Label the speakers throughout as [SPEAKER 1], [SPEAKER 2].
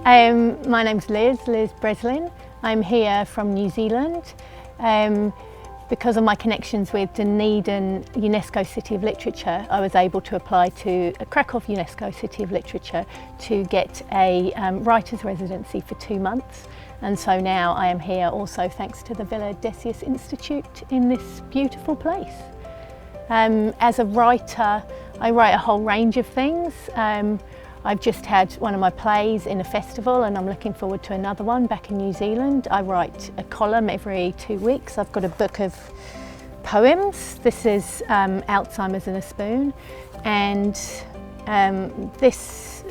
[SPEAKER 1] My name's Liz Breslin. I'm here from New Zealand. Because of my connections with Dunedin UNESCO City of Literature, I was able to apply to Krakow UNESCO City of Literature to get a writer's residency for 2 months. And so now I am here also thanks to the Willa Decjusza Institute in this beautiful place. As a writer, I write a whole range of things. I've just had one of my plays in a festival and I'm looking forward to another one back in New Zealand. I write a column every 2 weeks. I've got a book of poems. This is Alzheimer's in a Spoon, and this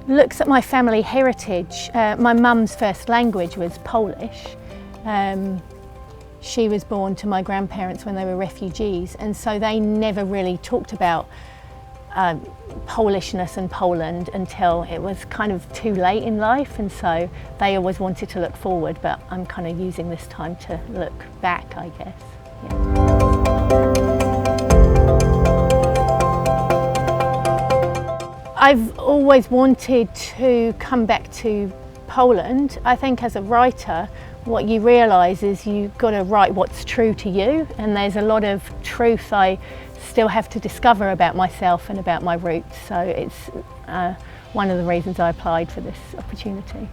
[SPEAKER 1] looks at my family heritage. My mum's first language was Polish. She was born to my grandparents when they were refugees, and so they never really talked about Polishness and Poland until it was kind of too late in life, and so they always wanted to look forward, but I'm kind of using this time to look back, I guess. Yeah. I've always wanted to come back to Poland. I think as a writer, what you realise is you've got to write what's true to you, and there's a lot of truth I still have to discover about myself and about my roots, so it's one of the reasons I applied for this opportunity.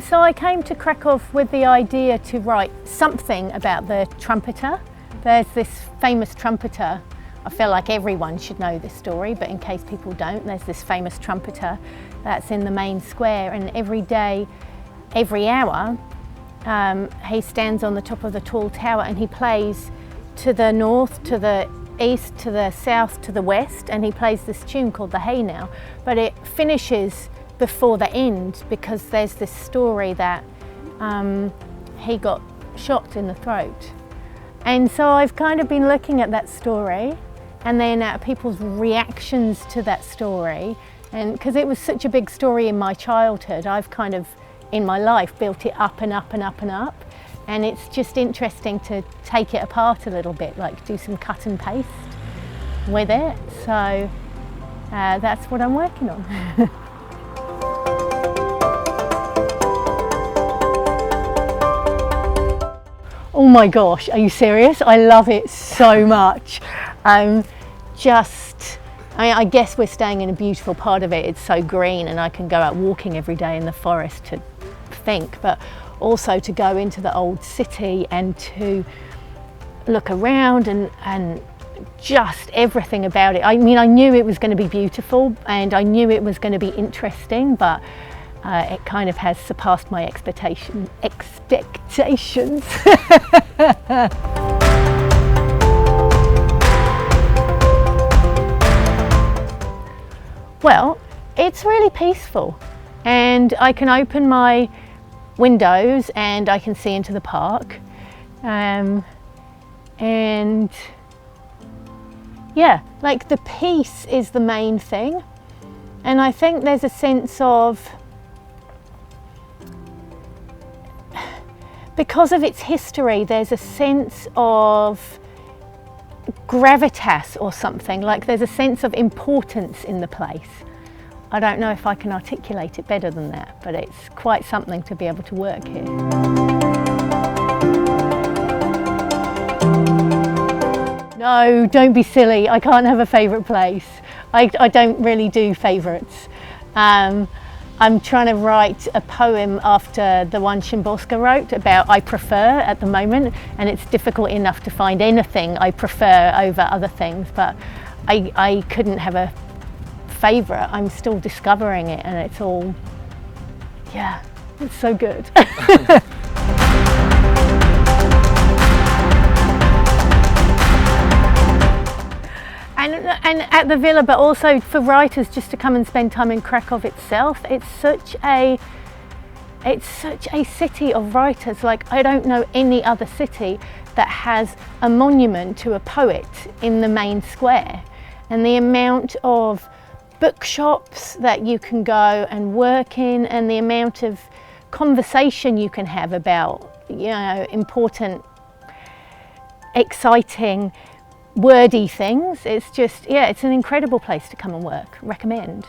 [SPEAKER 1] So I came to Krakow with the idea to write something about the trumpeter. There's this famous trumpeter. I feel like everyone should know this story, but in case people don't, there's this famous trumpeter that's in the main square, and every day, every hour, he stands on the top of the tall tower and he plays to the north, to the east, to the south, to the west, and he plays this tune called the Hey Now, but it finishes before the end because there's this story that he got shot in the throat. And so I've kind of been looking at that story and then at people's reactions to that story, and because it was such a big story in my childhood, I've kind of in my life built it up and up and up and up, and it's just interesting to take it apart a little bit, like do some cut and paste with it. So that's what I'm working on. Oh my gosh, are you serious? I love it so much. I guess we're staying in a beautiful part of it. It's so green and I can go out walking every day in the forest to think, but also to go into the old city and to look around and just everything about it. I mean, I knew it was going to be beautiful and I knew it was going to be interesting, but it kind of has surpassed my expectations. Well, it's really peaceful, and I can open my windows and I can see into the park, and yeah, like the peace is the main thing, and I think there's a sense of, because of its history, there's a sense of gravitas or something, like there's a sense of importance in the place. I don't know if I can articulate it better than that, but it's quite something to be able to work here. No, don't be silly, I can't have a favourite place. I don't really do favourites. I'm trying to write a poem after the one Szymborska wrote about I prefer at the moment, and it's difficult enough to find anything I prefer over other things, but I couldn't have a favourite. I'm still discovering it, and it's all, yeah, it's so good. And at the villa, but also for writers just to come and spend time in Krakow itself. It's such a city of writers. Like, I don't know any other city that has a monument to a poet in the main square. And the amount of bookshops that you can go and work in, and the amount of conversation you can have about, you know, important, exciting wordy things. It's just, yeah, it's an incredible place to come and work. Recommend.